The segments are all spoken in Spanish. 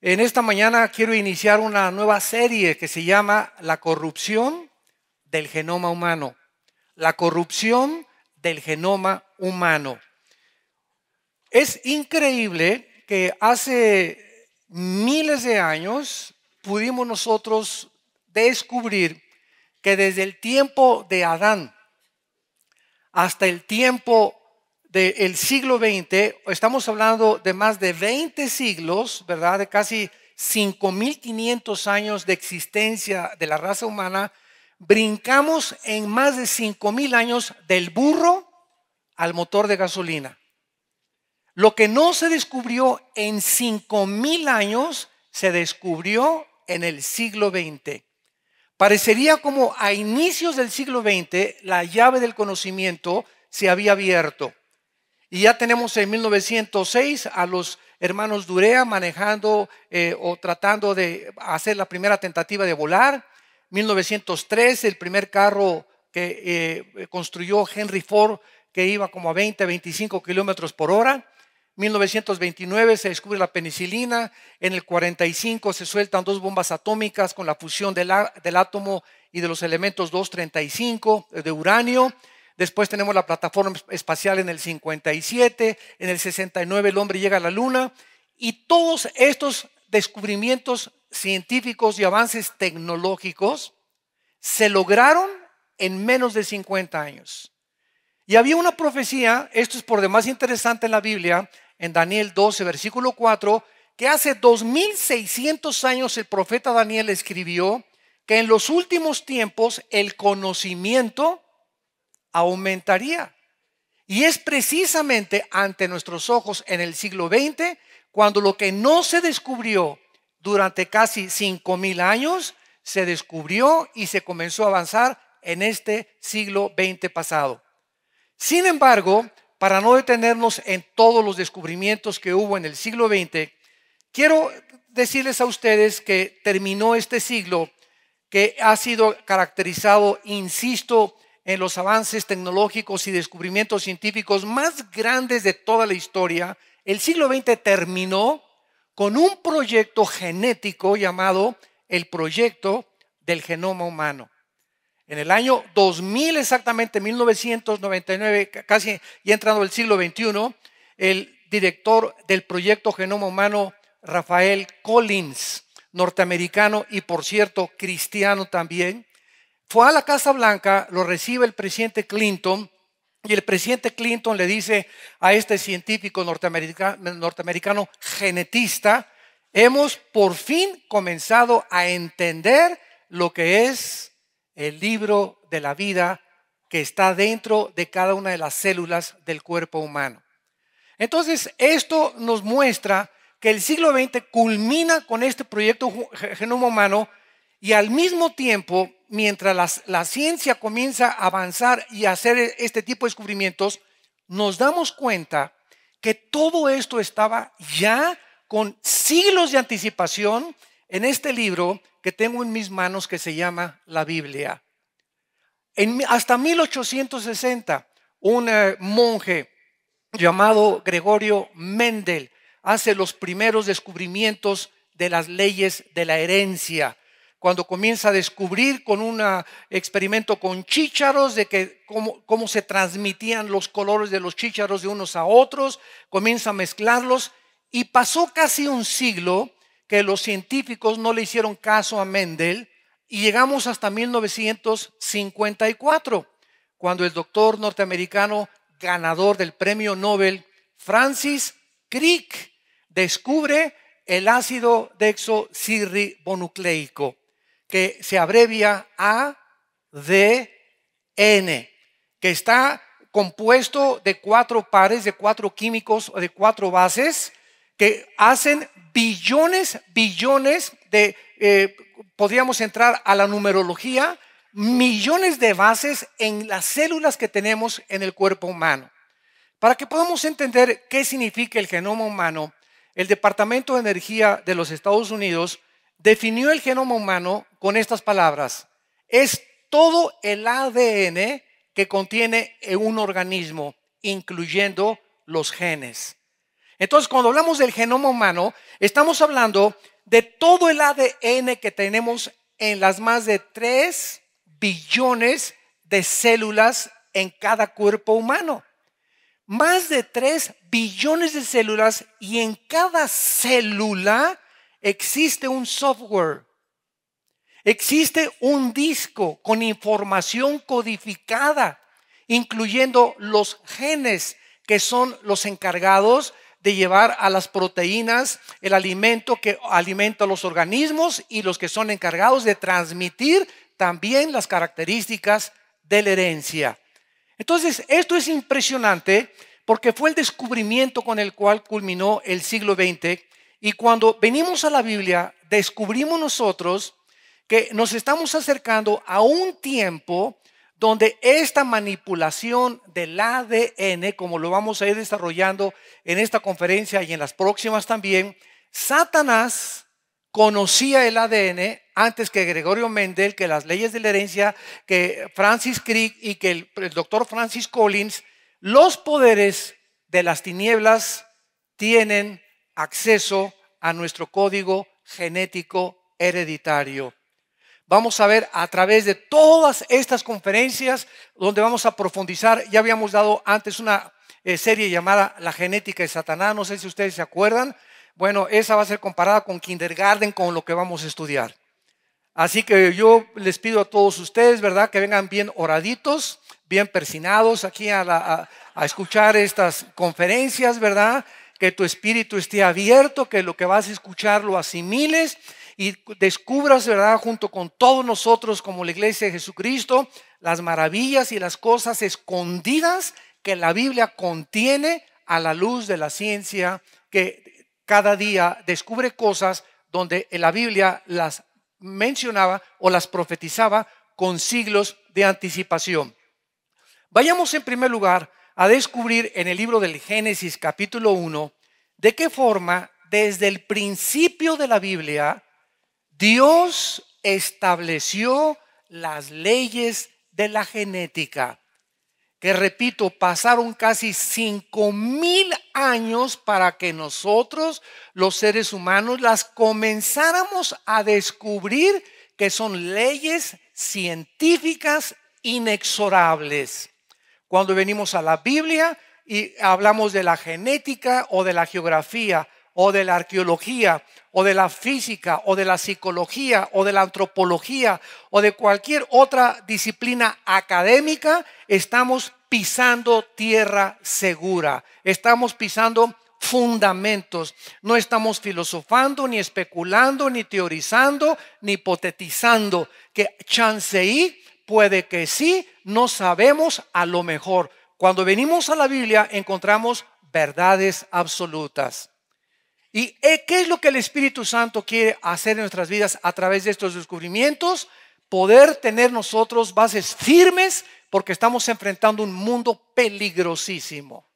En esta mañana quiero iniciar una nueva serie que se llama La corrupción del genoma humano. La corrupción del genoma humano. Es increíble que hace miles de años pudimos nosotros descubrir que desde el tiempo de Adán hasta el tiempo del siglo XX, estamos hablando de más de 20 siglos, ¿verdad? De casi 5.500 años de existencia de la raza humana, brincamos en más de 5.000 años del burro al motor de gasolina. Lo que no se descubrió en 5.000 años, se descubrió en el siglo XX. Parecería como a inicios del siglo XX la llave del conocimiento se había abierto. Y ya tenemos en 1906 a los hermanos Durea manejando o tratando de hacer la primera tentativa de volar. 1903 el primer carro que construyó Henry Ford, que iba como a 20, 25 kilómetros por hora. 1929 se descubre la penicilina. En el 45 se sueltan 2 bombas atómicas con la fusión del átomo y de los elementos 235 de uranio. Después tenemos la plataforma espacial en el 57, en el 69 el hombre llega a la luna, y todos estos descubrimientos científicos y avances tecnológicos se lograron en menos de 50 años. Y había una profecía, esto es por demás interesante en la Biblia, en Daniel 12, versículo 4, que hace 2600 años el profeta Daniel escribió que en los últimos tiempos el conocimiento aumentaría. Y es precisamente ante nuestros ojos en el siglo XX cuando lo que no se descubrió durante casi 5.000 años se descubrió y se comenzó a avanzar en este siglo XX pasado. Sin embargo, para no detenernos en todos los descubrimientos que hubo en el siglo XX, quiero decirles a ustedes que terminó este siglo que ha sido caracterizado, insisto, en los avances tecnológicos y descubrimientos científicos más grandes de toda la historia. El siglo XX terminó con un proyecto genético llamado el proyecto del genoma humano. En el año 2000, exactamente 1999, casi ya entrando el siglo XXI, el director del proyecto Genoma Humano, Rafael Collins, norteamericano y por cierto cristiano también, fue a la Casa Blanca, lo recibe el presidente Clinton y el presidente Clinton le dice a este científico norteamericano genetista: hemos por fin comenzado a entender lo que es el libro de la vida que está dentro de cada una de las células del cuerpo humano. Entonces, esto nos muestra que el siglo XX culmina con este proyecto Genoma Humano y al mismo tiempo, mientras la ciencia comienza a avanzar y a hacer este tipo de descubrimientos, nos damos cuenta que todo esto estaba ya con siglos de anticipación en este libro que tengo en mis manos que se llama la Biblia. Hasta 1860, un monje llamado Gregorio Mendel hace los primeros descubrimientos de las leyes de la herencia, cuando comienza a descubrir con un experimento con chícharos de que cómo se transmitían los colores de los chícharos de unos a otros, comienza a mezclarlos, y pasó casi un siglo que los científicos no le hicieron caso a Mendel, y llegamos hasta 1954, cuando el doctor norteamericano ganador del premio Nobel, Francis Crick, descubre el ácido desoxirribonucleico, que se abrevia ADN, que está compuesto de 4 pares, de 4 químicos o de 4 bases que hacen billones de, podríamos entrar a la numerología, millones de bases en las células que tenemos en el cuerpo humano. Para que podamos entender qué significa el genoma humano, el Departamento de Energía de los Estados Unidos definió el genoma humano con estas palabras: es todo el ADN que contiene un organismo, incluyendo los genes. Entonces, cuando hablamos del genoma humano, estamos hablando de todo el ADN que tenemos en las más de 3 billones de células en cada cuerpo humano. Más de 3 billones de células, y en cada célula existe un software. Existe un disco con información codificada, incluyendo los genes que son los encargados de llevar a las proteínas el alimento que alimenta a los organismos, y los que son encargados de transmitir también las características de la herencia. Entonces, esto es impresionante porque fue el descubrimiento con el cual culminó el siglo XX, y cuando venimos a la Biblia, descubrimos nosotros que nos estamos acercando a un tiempo donde esta manipulación del ADN, como lo vamos a ir desarrollando en esta conferencia y en las próximas también, Satanás conocía el ADN antes que Gregorio Mendel, que las leyes de la herencia, que Francis Crick y que el doctor Francis Collins. Los poderes de las tinieblas tienen acceso a nuestro código genético hereditario. Vamos a ver a través de todas estas conferencias donde vamos a profundizar. Ya habíamos dado antes una serie llamada La genética de Satanás, no sé si ustedes se acuerdan. Bueno, esa va a ser comparada con kindergarten, con lo que vamos a estudiar. Así que yo les pido a todos ustedes, ¿verdad?, que vengan bien oraditos, bien persinados aquí a escuchar estas conferencias, ¿verdad? Que tu espíritu esté abierto, que lo que vas a escuchar lo asimiles y descubras, ¿verdad?, junto con todos nosotros como la iglesia de Jesucristo, las maravillas y las cosas escondidas que la Biblia contiene a la luz de la ciencia, que cada día descubre cosas donde en la Biblia las mencionaba o las profetizaba con siglos de anticipación. Vayamos en primer lugar a descubrir en el libro del Génesis capítulo 1 de qué forma desde el principio de la Biblia Dios estableció las leyes de la genética, que repito, pasaron casi 5,000 años para que nosotros, los seres humanos, las comenzáramos a descubrir, que son leyes científicas inexorables. Cuando venimos a la Biblia y hablamos de la genética o de la geografía o de la arqueología o de la física o de la psicología o de la antropología o de cualquier otra disciplina académica, estamos pisando tierra segura, estamos pisando fundamentos, no estamos filosofando, ni especulando, ni teorizando, ni hipotetizando, que chanceí, puede que sí, no sabemos, a lo mejor. Cuando venimos a la Biblia encontramos verdades absolutas. ¿Y qué es lo que el Espíritu Santo quiere hacer en nuestras vidas a través de estos descubrimientos? Poder tener nosotros bases firmes, porque estamos enfrentando un mundo peligrosísimo.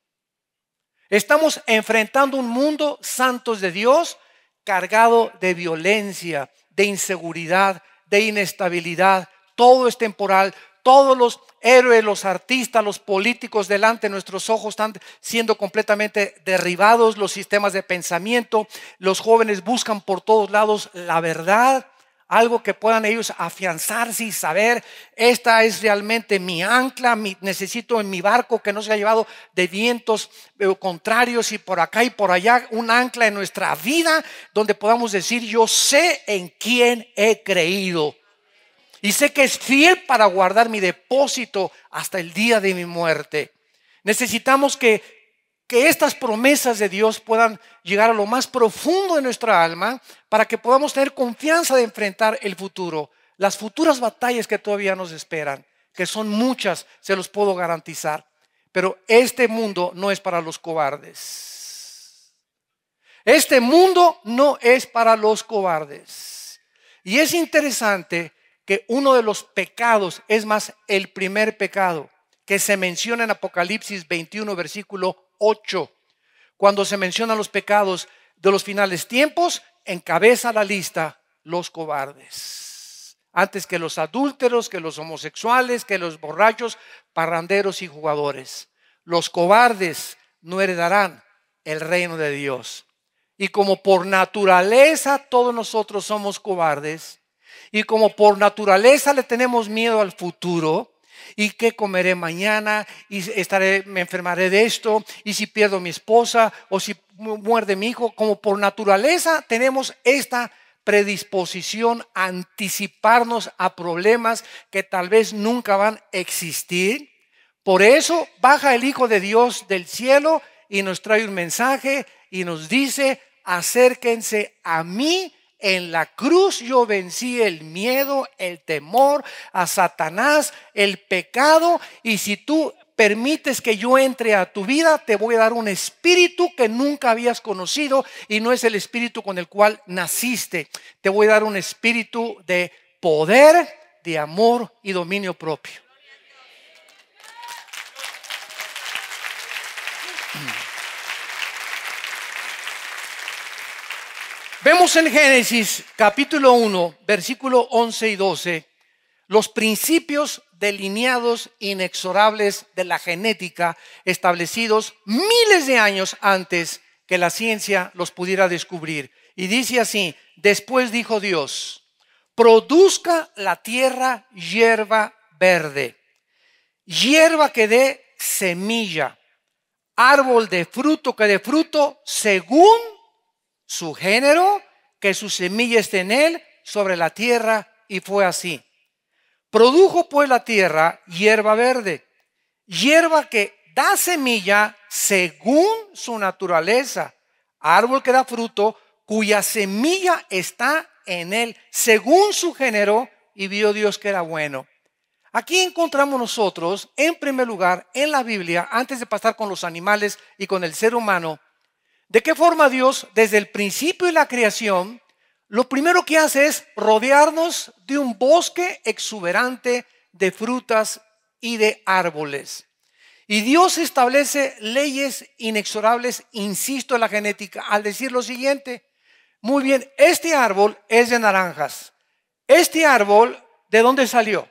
Estamos enfrentando un mundo, santos de Dios, cargado de violencia, de inseguridad, de inestabilidad. Todo es temporal. Todos los héroes, los artistas, los políticos delante de nuestros ojos están siendo completamente derribados, los sistemas de pensamiento. Los jóvenes buscan por todos lados la verdad, algo que puedan ellos afianzarse y saber, esta es realmente mi ancla, necesito en mi barco que no se ha llevado de vientos contrarios y por acá y por allá, un ancla en nuestra vida donde podamos decir, yo sé en quién he creído. Y sé que es fiel para guardar mi depósito hasta el día de mi muerte. Necesitamos que estas promesas de Dios puedan llegar a lo más profundo de nuestra alma para que podamos tener confianza de enfrentar el futuro. Las futuras batallas que todavía nos esperan, que son muchas, se los puedo garantizar. Pero este mundo no es para los cobardes. Este mundo no es para los cobardes. Y es interesante que uno de los pecados, es más, el primer pecado que se menciona en Apocalipsis 21, versículo 8, cuando se mencionan los pecados de los finales tiempos, encabeza la lista los cobardes, antes que los adúlteros, que los homosexuales, que los borrachos, parranderos y jugadores. Los cobardes no heredarán el reino de Dios. Y como por naturaleza todos nosotros somos cobardes, y como por naturaleza le tenemos miedo al futuro, y qué comeré mañana, y me enfermaré de esto, y si pierdo a mi esposa, o si muerde mi hijo, como por naturaleza tenemos esta predisposición a anticiparnos a problemas que tal vez nunca van a existir. Por eso baja el Hijo de Dios del cielo y nos trae un mensaje y nos dice: acérquense a mí. En la cruz yo vencí el miedo, el temor, a Satanás, el pecado. Y si tú permites que yo entre a tu vida, te voy a dar un espíritu que nunca habías conocido y no es el espíritu con el cual naciste. Te voy a dar un espíritu de poder, de amor y dominio propio. Vemos en Génesis capítulo 1, versículo 11 y 12, los principios delineados inexorables de la genética establecidos miles de años antes que la ciencia los pudiera descubrir. Y dice así: después dijo Dios, produzca la tierra hierba verde, hierba que dé semilla, árbol de fruto que dé fruto según su género, que su semilla esté en él sobre la tierra. Y fue así. Produjo pues la tierra hierba verde, hierba que da semilla según su naturaleza, árbol que da fruto cuya semilla está en él según su género, y vio Dios que era bueno. Aquí encontramos nosotros, en primer lugar, en la Biblia, antes de pasar con los animales y con el ser humano, de qué forma Dios, desde el principio de la creación, lo primero que hace es rodearnos de un bosque exuberante de frutas y de árboles. Y Dios establece leyes inexorables, insisto, en la genética, al decir lo siguiente: muy bien, este árbol es de naranjas. Este árbol, ¿de dónde salió?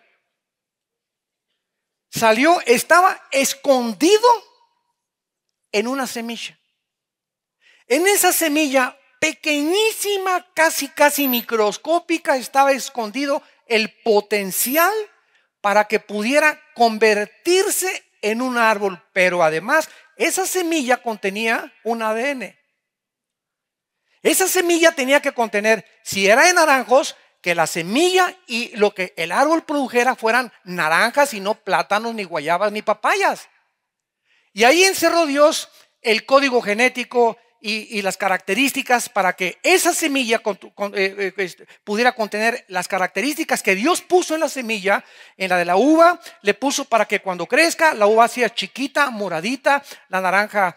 Estaba escondido en una semilla. En esa semilla pequeñísima, casi microscópica, estaba escondido el potencial para que pudiera convertirse en un árbol. Pero además, esa semilla contenía un ADN. Esa semilla tenía que contener, si era de naranjos, que la semilla y lo que el árbol produjera fueran naranjas y no plátanos, ni guayabas, ni papayas. Y ahí encerró Dios el código genético y las características para que esa semilla pudiera contener las características que Dios puso en la semilla. En la de la uva le puso para que cuando crezca la uva sea chiquita, moradita, la naranja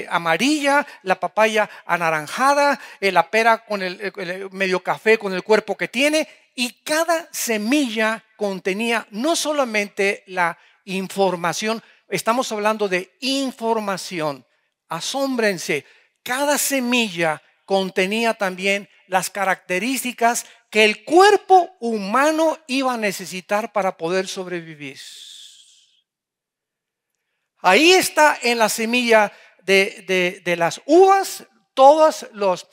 amarilla, la papaya anaranjada, la pera con el medio café con el cuerpo que tiene. Y cada semilla contenía no solamente la información, estamos hablando de información. Asómbrense. Cada semilla contenía también las características que el cuerpo humano iba a necesitar para poder sobrevivir. Ahí está en la semilla de las uvas todas las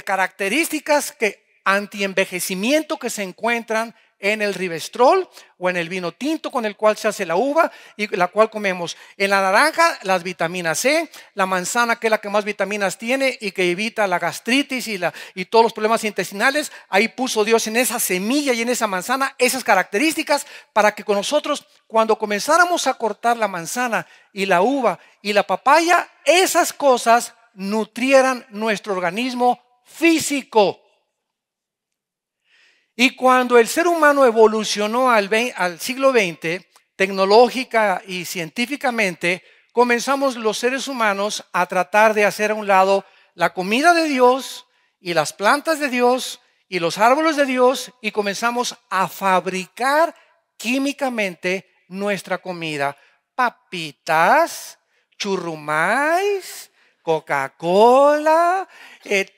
características antienvejecimiento que se encuentran en el Rivestrol o en el vino tinto con el cual se hace la uva y la cual comemos. En la naranja, las vitaminas C, la manzana, que es la que más vitaminas tiene y que evita la gastritis y todos los problemas intestinales. Ahí puso Dios en esa semilla y en esa manzana esas características para que con nosotros, cuando comenzáramos a cortar la manzana y la uva y la papaya, esas cosas nutrieran nuestro organismo físico. Y cuando el ser humano evolucionó al siglo XX, tecnológica y científicamente, comenzamos los seres humanos a tratar de hacer a un lado la comida de Dios y las plantas de Dios y los árboles de Dios, y comenzamos a fabricar químicamente nuestra comida. Papitas, churrumais, Coca-Cola,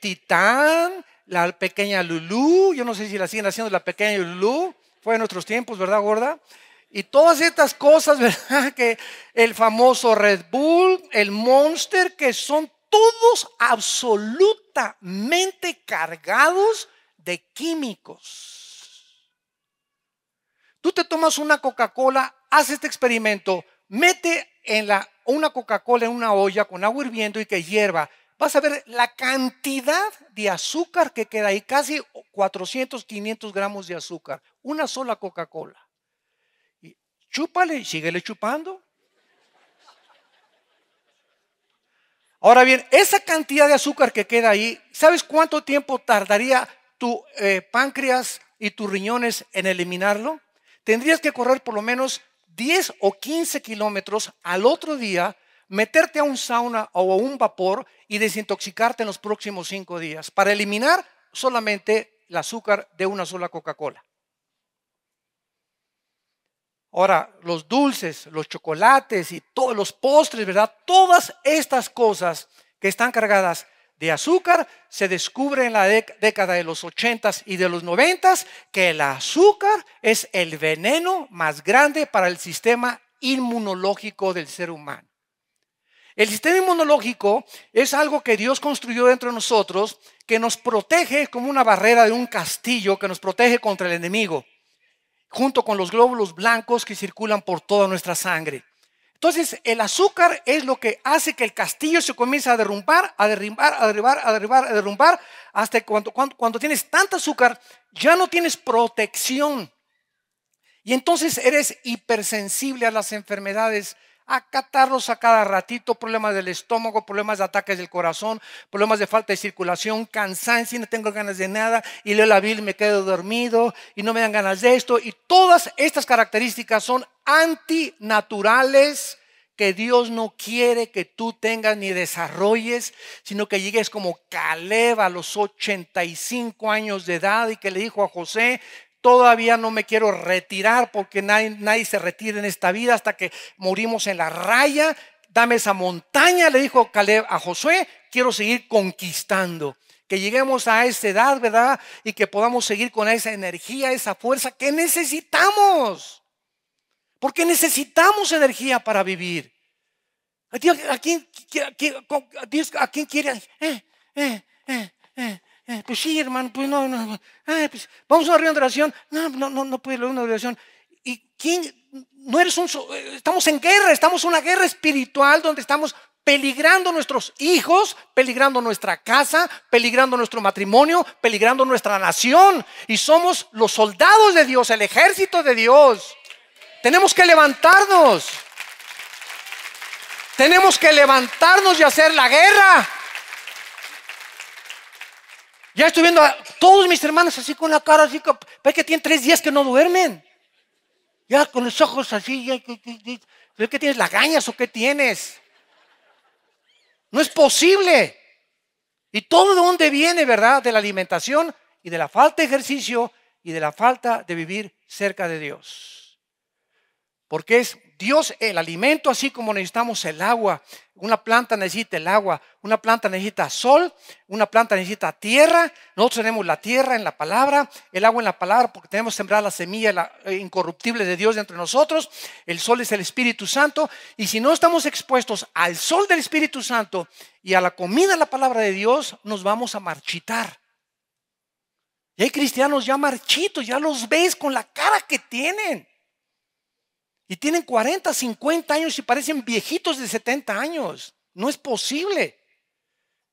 Titán, la pequeña Lulú. Yo no sé si la siguen haciendo, la pequeña Lulú. Fue en nuestros tiempos, ¿verdad, gorda? Y todas estas cosas, ¿verdad? Que el famoso Red Bull, el Monster, que son todos absolutamente cargados de químicos. Tú te tomas una Coca-Cola, haz este experimento, mete una Coca-Cola en una olla con agua hirviendo y que hierva. Vas a ver la cantidad de azúcar que queda ahí, casi 400, 500 gramos de azúcar. Una sola Coca-Cola. Y chúpale, síguele chupando. Ahora bien, esa cantidad de azúcar que queda ahí, ¿sabes cuánto tiempo tardaría tu páncreas y tus riñones en eliminarlo? Tendrías que correr por lo menos 10 o 15 kilómetros al otro día, meterte a un sauna o a un vapor y desintoxicarte en los próximos 5 días para eliminar solamente el azúcar de una sola Coca-Cola. Ahora, los dulces, los chocolates y todos los postres, ¿verdad? Todas estas cosas que están cargadas de azúcar, se descubre en la década de los 80s y de los 90s que el azúcar es el veneno más grande para el sistema inmunológico del ser humano. El sistema inmunológico es algo que Dios construyó dentro de nosotros, que nos protege como una barrera de un castillo, que nos protege contra el enemigo, junto con los glóbulos blancos que circulan por toda nuestra sangre. Entonces, el azúcar es lo que hace que el castillo se comience a derrumbar, hasta cuando tienes tanta azúcar, ya no tienes protección. Y entonces eres hipersensible a las enfermedades, a catarros a cada ratito, problemas del estómago, problemas de ataques del corazón, problemas de falta de circulación, cansancio, no tengo ganas de nada, y leo la Biblia y me quedo dormido, y no me dan ganas de esto. Y todas estas características son antinaturales que Dios no quiere que tú tengas ni desarrolles, sino que llegues como Caleb a los 85 años de edad y que le dijo a José: todavía no me quiero retirar porque nadie se retira en esta vida hasta que morimos en la raya. Dame esa montaña, le dijo Caleb a Josué, quiero seguir conquistando. Que lleguemos a esa edad, ¿verdad? Y que podamos seguir con esa energía, esa fuerza que necesitamos. Porque necesitamos energía para vivir. ¿A quién quiere? Pues sí, hermano, pues no. Pues vamos a una reunión de oración. No puede ir a una oración. ¿Y quién? No eres estamos en guerra, estamos en una guerra espiritual donde estamos peligrando nuestros hijos, peligrando nuestra casa, peligrando nuestro matrimonio, peligrando nuestra nación. Y somos los soldados de Dios, el ejército de Dios. Tenemos que levantarnos. Tenemos que levantarnos y hacer la guerra. Ya estoy viendo a todos mis hermanos así con la cara así, ve que tienen 3 días que no duermen. Ya con los ojos así, ¿qué tienes? ¿Lagañas o qué tienes? No es posible. ¿Y todo de dónde viene, verdad? De la alimentación y de la falta de ejercicio y de la falta de vivir cerca de Dios. Porque es Dios el alimento, así como necesitamos el agua. Una planta necesita el agua, una planta necesita sol, una planta necesita tierra. Nosotros tenemos la tierra en la palabra, el agua en la palabra, porque tenemos sembrar la semilla incorruptible de Dios dentro de nosotros. El sol es el Espíritu Santo. Y si no estamos expuestos al sol del Espíritu Santo y a la comida en la palabra de Dios, nos vamos a marchitar. Y hay cristianos ya marchitos, ya los ves con la cara que tienen. Y tienen 40, 50 años y parecen viejitos de 70 años. No es posible.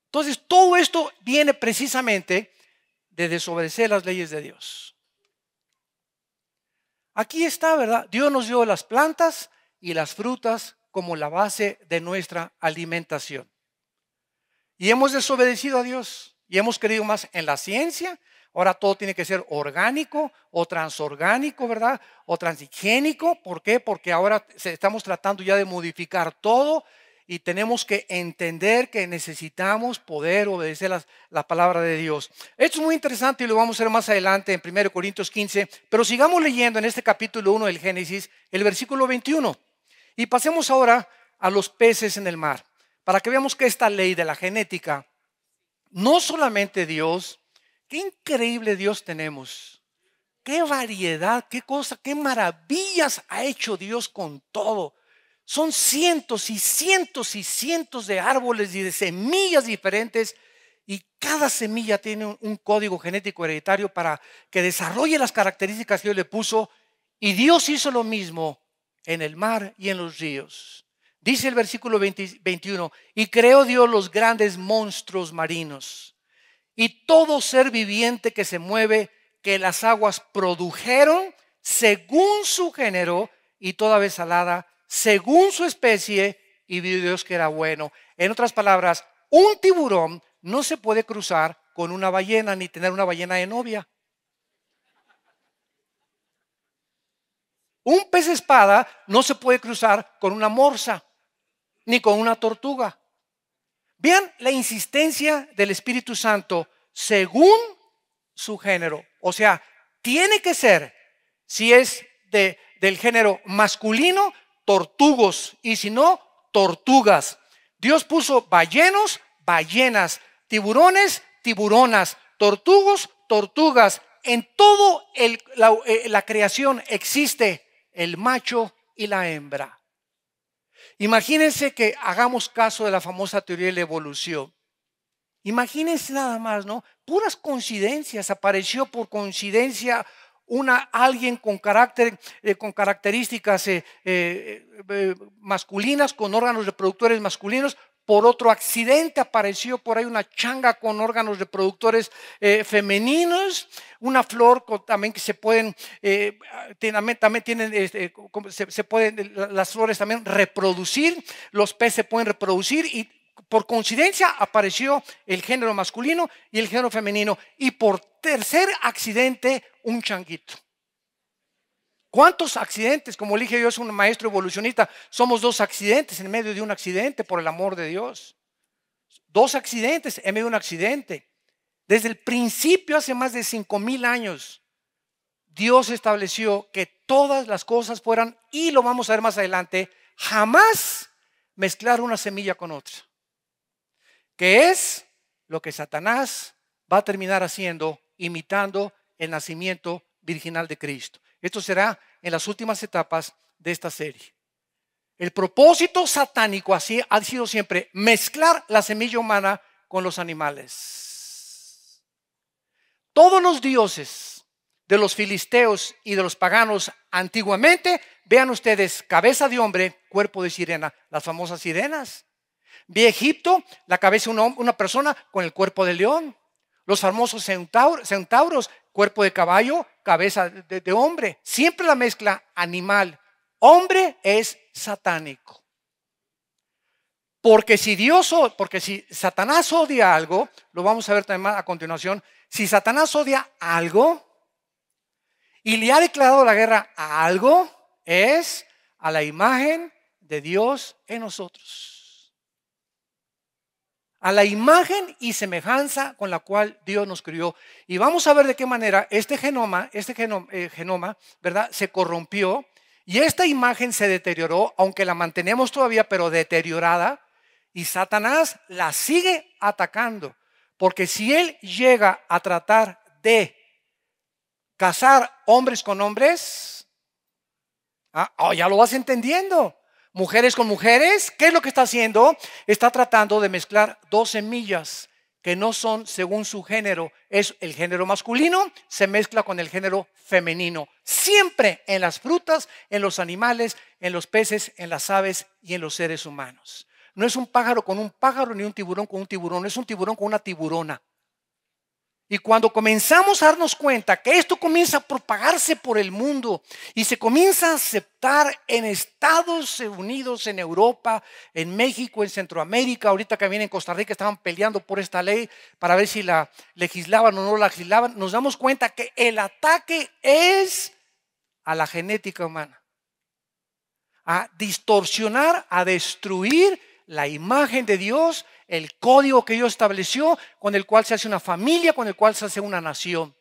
Entonces, todo esto viene precisamente de desobedecer las leyes de Dios. Aquí está, ¿verdad? Dios nos dio las plantas y las frutas como la base de nuestra alimentación. Y hemos desobedecido a Dios y hemos creído más en la ciencia. Ahora todo tiene que ser orgánico o transorgánico, ¿verdad? O transhigiénico. ¿Por qué? Porque ahora estamos tratando ya de modificar todo y tenemos que entender que necesitamos poder obedecer la palabra de Dios. Esto es muy interesante y lo vamos a ver más adelante en 1 Corintios 15, pero sigamos leyendo en este capítulo 1 del Génesis, el versículo 21. Y pasemos ahora a los peces en el mar, para que veamos que esta ley de la genética, no solamente Dios. Qué increíble Dios tenemos. Qué variedad, qué cosa, qué maravillas ha hecho Dios con todo. Son cientos y cientos y cientos de árboles y de semillas diferentes, y cada semilla tiene un código genético hereditario para que desarrolle las características que Dios le puso. Y Dios hizo lo mismo en el mar y en los ríos. Dice el versículo 21, y creó Dios los grandes monstruos marinos y todo ser viviente que se mueve, que las aguas produjeron según su género, y toda ave salada según su especie, y vio Dios que era bueno. En otras palabras, un tiburón no se puede cruzar con una ballena ni tener una ballena de novia. Un pez espada no se puede cruzar con una morsa ni con una tortuga. Vean la insistencia del Espíritu Santo según su género. O sea, tiene que ser, si es del género masculino, tortugos, y si no, tortugas. Dios puso ballenos, ballenas, tiburones, tiburonas, tortugos, tortugas. En todo la creación existe el macho y la hembra. Imagínense que hagamos caso de la famosa teoría de la evolución. Imagínense nada más, ¿no? Puras coincidencias. Apareció por coincidencia alguien con características masculinas, con órganos reproductores masculinos. Por otro accidente apareció por ahí una changa con órganos reproductores femeninos, una flor también que se pueden, también tienen, se pueden, las flores también reproducir, los peces se pueden reproducir, y por coincidencia apareció el género masculino y el género femenino, y por tercer accidente un changuito. ¿Cuántos accidentes? Como le dije, yo soy un maestro evolucionista. Somos dos accidentes en medio de un accidente, por el amor de Dios. Dos accidentes en medio de un accidente. Desde el principio, hace más de 5,000 años, Dios estableció que todas las cosas fueran, y lo vamos a ver más adelante, jamás mezclar una semilla con otra. Que es lo que Satanás va a terminar haciendo, imitando el nacimiento virginal de Cristo. Esto será en las últimas etapas de esta serie. El propósito satánico así ha sido siempre mezclar la semilla humana con los animales. Todos los dioses de los filisteos y de los paganos antiguamente, vean ustedes, cabeza de hombre, cuerpo de sirena, las famosas sirenas. Vi Egipto, la cabeza de una persona con el cuerpo de león. Los famosos centauros, cuerpo de caballo, cabeza de hombre. Siempre la mezcla animal, hombre es satánico. Porque si Satanás odia algo, lo vamos a ver también a continuación. Si Satanás odia algo y le ha declarado la guerra a algo, es a la imagen de Dios en nosotros. A la imagen y semejanza con la cual Dios nos crió. Y vamos a ver de qué manera este genoma, ¿verdad?, se corrompió, y esta imagen se deterioró, aunque la mantenemos todavía, pero deteriorada, y Satanás la sigue atacando. Porque si él llega a tratar de casar hombres con hombres, ya lo vas entendiendo. Mujeres con mujeres, ¿qué es lo que está haciendo? Está tratando de mezclar dos semillas que no son según su género. Es el género masculino, se mezcla con el género femenino. Siempre en las frutas, en los animales, en los peces, en las aves y en los seres humanos. No es un pájaro con un pájaro ni un tiburón con un tiburón, es un tiburón con una tiburona. Y cuando comenzamos a darnos cuenta que esto comienza a propagarse por el mundo y se comienza a aceptar en Estados Unidos, en Europa, en México, en Centroamérica, ahorita que viene en Costa Rica estaban peleando por esta ley para ver si la legislaban o no la legislaban, nos damos cuenta que el ataque es a la genética humana, a distorsionar, a destruir la imagen de Dios, el código que Dios estableció, con el cual se hace una familia, con el cual se hace una nación.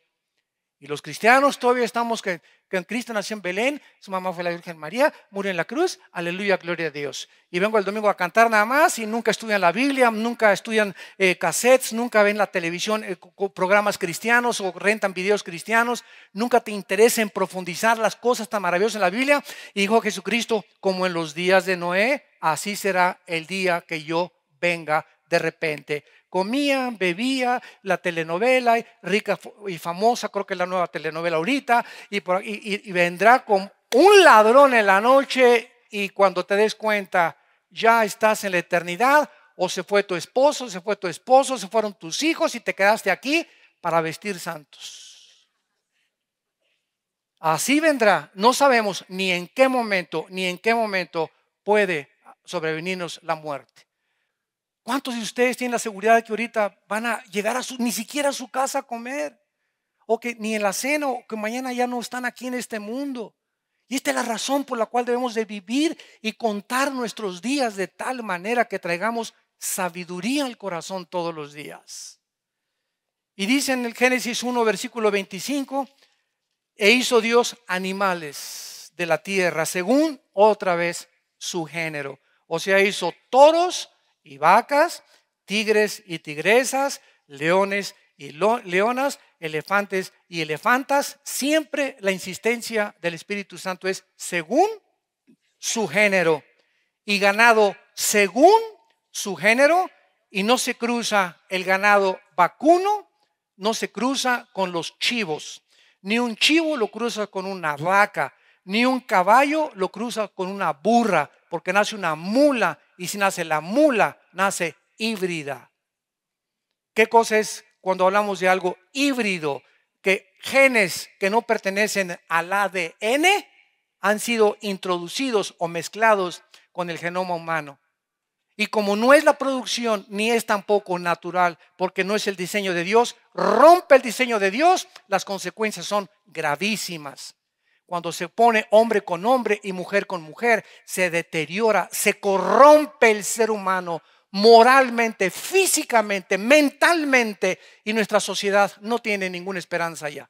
Y los cristianos todavía estamos que en Cristo nació en Belén, su mamá fue la Virgen María, murió en la cruz, aleluya, gloria a Dios. Y vengo el domingo a cantar nada más y nunca estudian la Biblia, nunca estudian cassettes, nunca ven la televisión, programas cristianos o rentan videos cristianos, nunca te interesa en profundizar las cosas tan maravillosas en la Biblia. Y dijo Jesucristo, como en los días de Noé, así será el día que yo venga de repente. Comía, bebía, la telenovela rica y famosa, creo que es la nueva telenovela ahorita, y vendrá con un ladrón en la noche y cuando te des cuenta ya estás en la eternidad, o se fue tu esposo, se fue tu esposo, se fueron tus hijos y te quedaste aquí para vestir santos. Así vendrá, no sabemos ni en qué momento puede sobrevenirnos la muerte. ¿Cuántos de ustedes tienen la seguridad de que ahorita van a llegar ni siquiera a su casa a comer? O que ni en la cena, o que mañana ya no están aquí en este mundo. Y esta es la razón por la cual debemos de vivir y contar nuestros días de tal manera que traigamos sabiduría al corazón todos los días. Y dice en el Génesis 1, versículo 25, e hizo Dios animales de la tierra según otra vez su género. O sea, hizo toros y vacas, tigres y tigresas, leones y leonas, elefantes y elefantas. Siempre la insistencia del Espíritu Santo es según su género, y ganado según su género, y no se cruza el ganado vacuno, no se cruza con los chivos, ni un chivo lo cruza con una vaca, ni un caballo lo cruza con una burra, porque nace una mula, y si nace la mula, nace híbrida. ¿Qué cosa es cuando hablamos de algo híbrido? Que genes que no pertenecen al ADN han sido introducidos o mezclados con el genoma humano. Y como no es la producción, ni es tampoco natural, porque no es el diseño de Dios, rompe el diseño de Dios, las consecuencias son gravísimas. Cuando se pone hombre con hombre y mujer con mujer, se deteriora, se corrompe el ser humano moralmente, físicamente, mentalmente, y nuestra sociedad no tiene ninguna esperanza ya.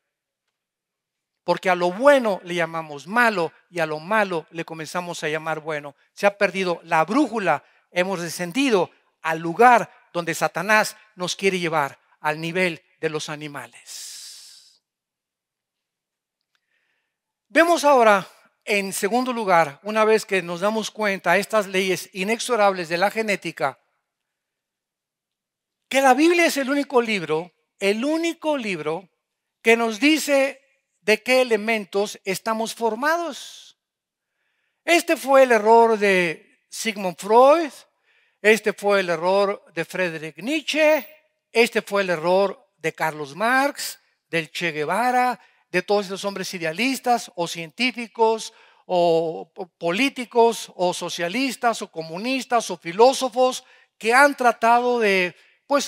Porque a lo bueno le llamamos malo y a lo malo le comenzamos a llamar bueno. Se ha perdido la brújula, hemos descendido al lugar donde Satanás nos quiere llevar, al nivel de los animales. Vemos ahora, en segundo lugar, una vez que nos damos cuenta de estas leyes inexorables de la genética, que la Biblia es el único libro que nos dice de qué elementos estamos formados. Este fue el error de Sigmund Freud, este fue el error de Friedrich Nietzsche, este fue el error de Carlos Marx, del Che Guevara, de todos esos hombres idealistas o científicos o políticos o socialistas o comunistas o filósofos que han tratado de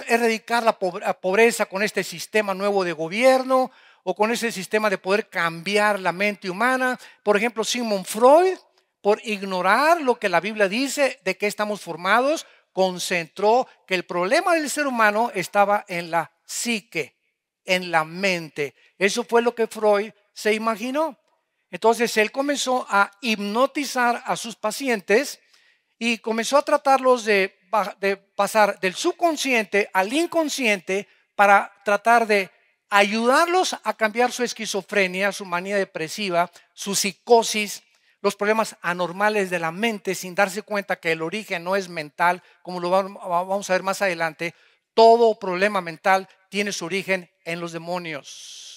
erradicar la pobreza con este sistema nuevo de gobierno o con ese sistema de poder cambiar la mente humana. Por ejemplo, Sigmund Freud, por ignorar lo que la Biblia dice de que estamos formados, concentró que el problema del ser humano estaba en la psique, en la mente. Eso fue lo que Freud se imaginó. Entonces él comenzó a hipnotizar a sus pacientes y comenzó a tratarlos de pasar del subconsciente al inconsciente para tratar de ayudarlos a cambiar su esquizofrenia, su manía depresiva, su psicosis, los problemas anormales de la mente, sin darse cuenta que el origen no es mental, como lo vamos a ver más adelante. Todo problema mental tiene su origen en los demonios.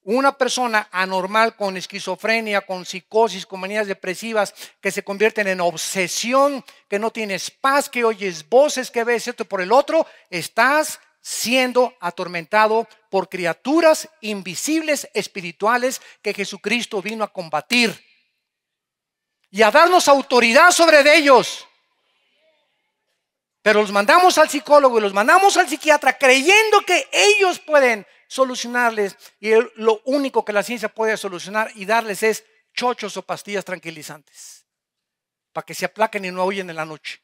Una persona anormal con esquizofrenia, con psicosis, con manías depresivas que se convierten en obsesión, que no tienes paz, que oyes voces, que ves esto por el otro, estás siendo atormentado por criaturas invisibles espirituales que Jesucristo vino a combatir y a darnos autoridad sobre ellos. Pero los mandamos al psicólogo y los mandamos al psiquiatra creyendo que ellos pueden solucionarles, y lo único que la ciencia puede solucionar y darles es chochos o pastillas tranquilizantes para que se aplaquen y no huyen en la noche.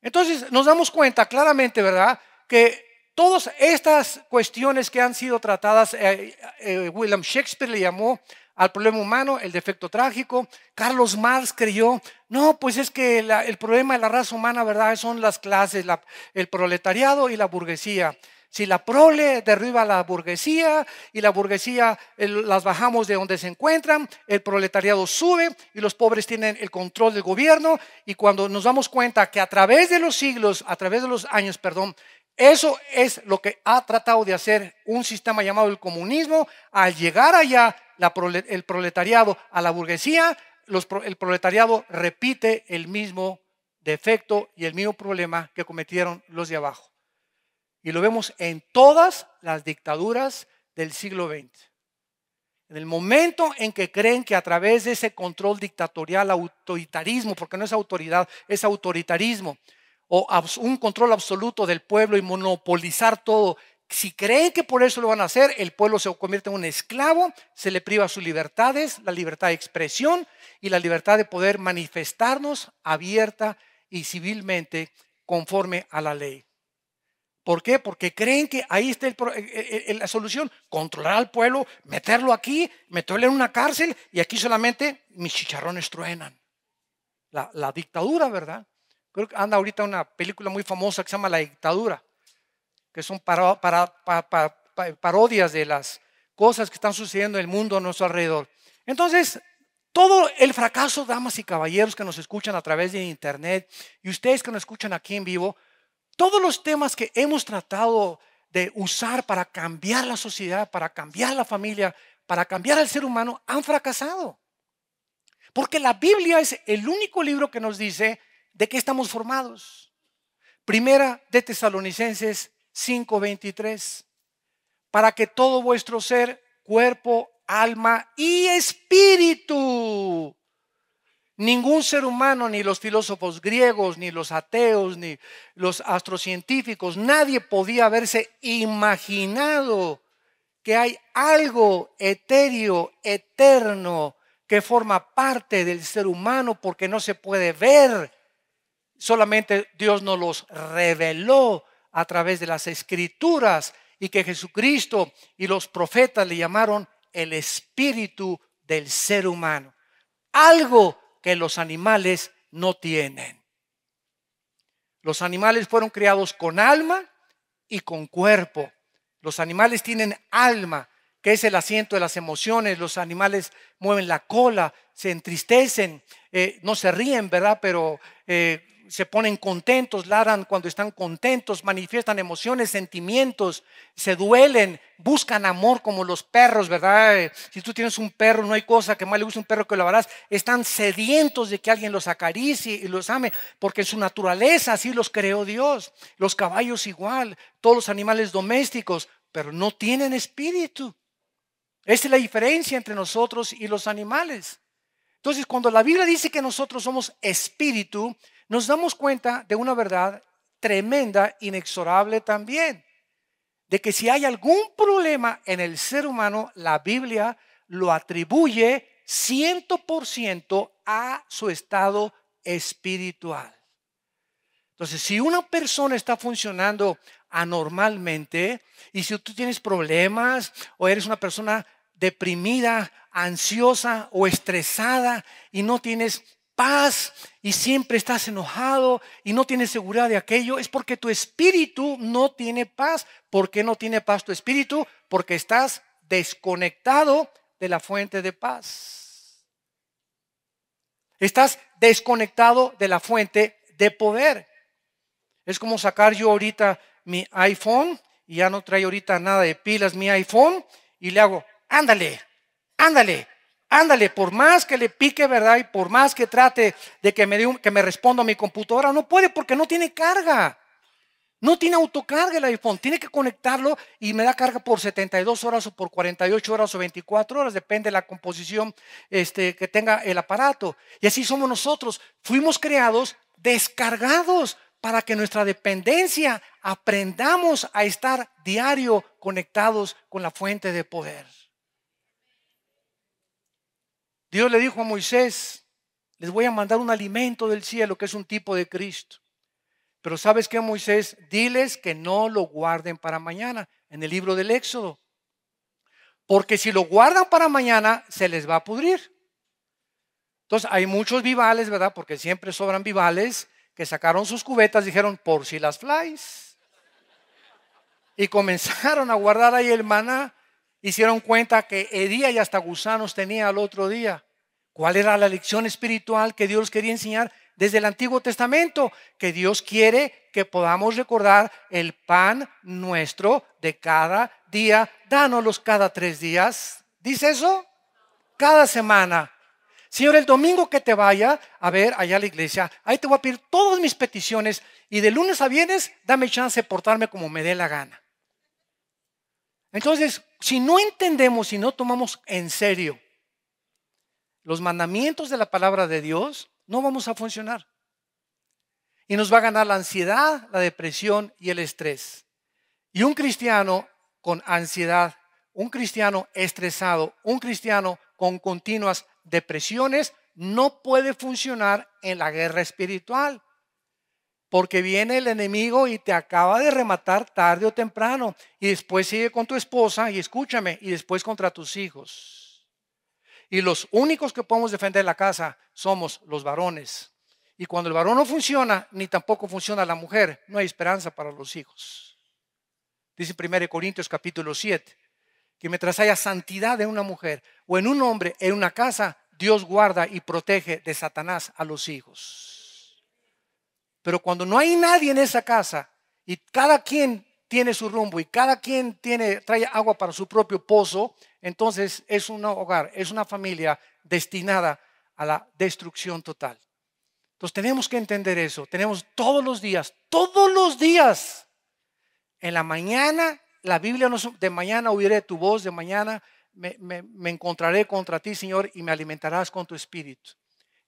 Entonces nos damos cuenta claramente, ¿verdad?, que todas estas cuestiones que han sido tratadas, William Shakespeare le llamó al problema humano el defecto trágico. Carlos Marx creyó, no, pues es que el problema de la raza humana, ¿verdad?, son las clases, el proletariado y la burguesía. Si la prole derriba a la burguesía y la burguesía las bajamos de donde se encuentran, el proletariado sube y los pobres tienen el control del gobierno. Y cuando nos damos cuenta que a través de los siglos, a través de los años, perdón, eso es lo que ha tratado de hacer un sistema llamado el comunismo. Al llegar allá el proletariado a la burguesía, el proletariado repite el mismo defecto y el mismo problema que cometieron los de abajo. Y lo vemos en todas las dictaduras del siglo XX. En el momento en que creen que a través de ese control dictatorial, autoritarismo, porque no es autoridad, es autoritarismo, o un control absoluto del pueblo y monopolizar todo, si creen que por eso lo van a hacer, el pueblo se convierte en un esclavo, se le priva sus libertades, la libertad de expresión y la libertad de poder manifestarnos abierta y civilmente conforme a la ley. ¿Por qué? Porque creen que ahí está la solución, controlar al pueblo, meterlo aquí, meterlo en una cárcel y aquí solamente mis chicharrones truenan. La dictadura, ¿verdad? Creo que anda ahorita una película muy famosa que se llama La Dictadura, que son parodias de las cosas que están sucediendo en el mundo a nuestro alrededor. Entonces, todo el fracaso, damas y caballeros que nos escuchan a través de internet y ustedes que nos escuchan aquí en vivo, todos los temas que hemos tratado de usar para cambiar la sociedad, para cambiar la familia, para cambiar al ser humano, han fracasado. Porque la Biblia es el único libro que nos dice de qué estamos formados. Primera de Tesalonicenses 5:23. Para que todo vuestro ser, cuerpo, alma y espíritu. Ningún ser humano, ni los filósofos griegos, ni los ateos, ni los astrocientíficos, nadie podía haberse imaginado que hay algo etéreo, eterno, que forma parte del ser humano porque no se puede ver. Solamente Dios nos los reveló a través de las escrituras y que Jesucristo y los profetas le llamaron el espíritu del ser humano. Algo que los animales no tienen. Los animales fueron creados con alma y con cuerpo. Los animales tienen alma, que es el asiento de las emociones. Los animales mueven la cola, se entristecen, no se ríen, ¿verdad? Pero se ponen contentos, ladran cuando están contentos, manifiestan emociones, sentimientos, se duelen, buscan amor como los perros, ¿verdad? Si tú tienes un perro, no hay cosa que más le guste a un perro que lo abrace. Están sedientos de que alguien los acaricie y los ame, porque en su naturaleza así los creó Dios. Los caballos igual, todos los animales domésticos, pero no tienen espíritu. Esa es la diferencia entre nosotros y los animales. Entonces, cuando la Biblia dice que nosotros somos espíritu, nos damos cuenta de una verdad tremenda, inexorable también, de que si hay algún problema en el ser humano, la Biblia lo atribuye 100% a su estado espiritual. Entonces, si una persona está funcionando anormalmente y si tú tienes problemas o eres una persona deprimida, ansiosa o estresada y no tienes paz y siempre estás enojado y no tienes seguridad de aquello, es porque tu espíritu no tiene paz. ¿Por qué no tiene paz tu espíritu? Porque estás desconectado de la fuente de paz. Estás desconectado de la fuente de poder. Es como sacar yo ahorita mi iPhone y ya no trae ahorita nada de pilas mi iPhone y le hago, ándale, ándale, ándale, por más que le pique, ¿verdad? Y por más que trate de que me responda a mi computadora, no puede porque no tiene carga. No tiene autocarga el iPhone, tiene que conectarlo y me da carga por 72 horas o por 48 horas o 24 horas, depende de la composición que tenga el aparato. Y así somos nosotros, fuimos creados descargados para que nuestra dependencia aprendamos a estar diario conectados con la fuente de poder. Dios le dijo a Moisés, les voy a mandar un alimento del cielo que es un tipo de Cristo. Pero ¿sabes qué, Moisés? Diles que no lo guarden para mañana, en el libro del Éxodo. Porque si lo guardan para mañana, se les va a pudrir. Entonces hay muchos vivales, ¿verdad? Porque siempre sobran vivales que sacaron sus cubetas, dijeron, por si las flies. Y comenzaron a guardar ahí el maná. Hicieron cuenta que hedía y hasta gusanos tenía al otro día. ¿Cuál era la lección espiritual que Dios quería enseñar desde el Antiguo Testamento? Que Dios quiere que podamos recordar el pan nuestro de cada día. Dánoslos cada 3 días. ¿Dice eso? Cada semana. Señor, el domingo que te vaya a ver allá a la iglesia, ahí te voy a pedir todas mis peticiones y de lunes a viernes dame chance de portarme como me dé la gana. Entonces, si no entendemos, si no tomamos en serio los mandamientos de la palabra de Dios, no vamos a funcionar. Y nos va a ganar la ansiedad, la depresión y el estrés. Y un cristiano con ansiedad, un cristiano estresado, un cristiano con continuas depresiones, no puede funcionar en la guerra espiritual. Porque viene el enemigo y te acaba de rematar tarde o temprano. Y después sigue con tu esposa y escúchame, y después contra tus hijos. Y los únicos que podemos defender la casa somos los varones. Y cuando el varón no funciona, ni tampoco funciona la mujer, no hay esperanza para los hijos. Dice 1 Corintios capítulo 7, que mientras haya santidad en una mujer o en un hombre, en una casa, Dios guarda y protege de Satanás a los hijos. Pero cuando no hay nadie en esa casa y cada quien tiene su rumbo y cada quien trae agua para su propio pozo, entonces es un hogar, es una familia destinada a la destrucción total. Entonces tenemos que entender eso. Tenemos todos los días, en la mañana, la Biblia nos, de mañana oiré tu voz, de mañana me encontraré contra ti, Señor, y me alimentarás con tu espíritu.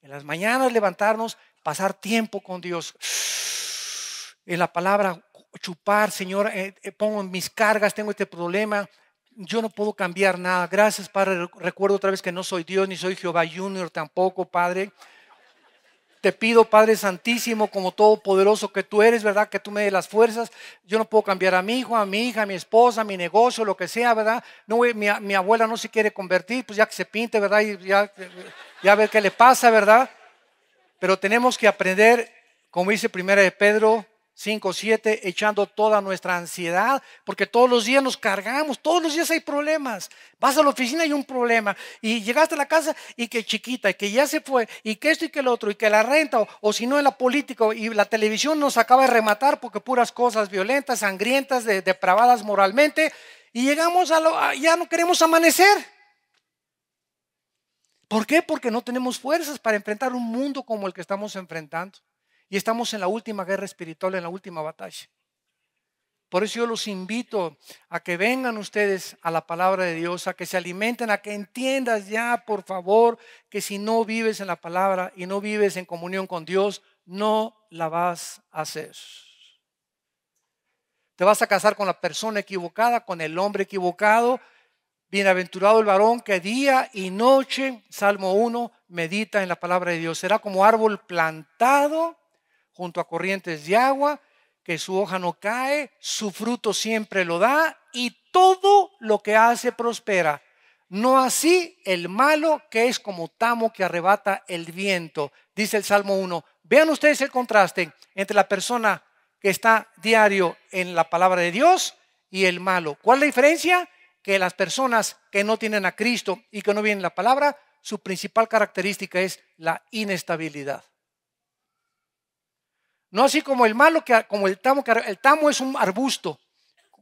En las mañanas levantarnos, pasar tiempo con Dios. En la palabra chupar, Señor, pongo mis cargas, tengo este problema. Yo no puedo cambiar nada. Gracias, Padre. Recuerdo otra vez que no soy Dios, ni soy Jehová Junior tampoco, Padre. Te pido, Padre Santísimo, como todopoderoso que tú eres, ¿verdad? Que tú me des las fuerzas. Yo no puedo cambiar a mi hijo, a mi hija, a mi esposa, a mi negocio, lo que sea, ¿verdad? No, mi abuela no se quiere convertir, pues ya que se pinte, ¿verdad? Y ya ver qué le pasa, ¿verdad? Pero tenemos que aprender, como dice 1 de Pedro 5:7, echando toda nuestra ansiedad, porque todos los días nos cargamos, todos los días hay problemas. Vas a la oficina y hay un problema, y llegaste a la casa y que chiquita, y que ya se fue, y que esto y que el otro, y que la renta, o si no en la política, y la televisión nos acaba de rematar porque puras cosas violentas, sangrientas, depravadas moralmente, y llegamos ya no queremos amanecer. ¿Por qué? Porque no tenemos fuerzas para enfrentar un mundo como el que estamos enfrentando. Y estamos en la última guerra espiritual, en la última batalla. Por eso yo los invito a que vengan ustedes a la palabra de Dios, a que se alimenten, a que entiendas ya, por favor, que si no vives en la palabra y no vives en comunión con Dios, no la vas a hacer. Te vas a casar con la persona equivocada, con el hombre equivocado. Bienaventurado el varón que día y noche, Salmo 1, medita en la palabra de Dios. Será como árbol plantado junto a corrientes de agua, que su hoja no cae, su fruto siempre lo da y todo lo que hace prospera. No así el malo, que es como tamo que arrebata el viento. Dice el Salmo 1. Vean ustedes el contraste entre la persona que está diario en la palabra de Dios y el malo. ¿Cuál es la diferencia? Que las personas que no tienen a Cristo y que no vienen la palabra, su principal característica es la inestabilidad. No así como el malo, como el tamo es un arbusto,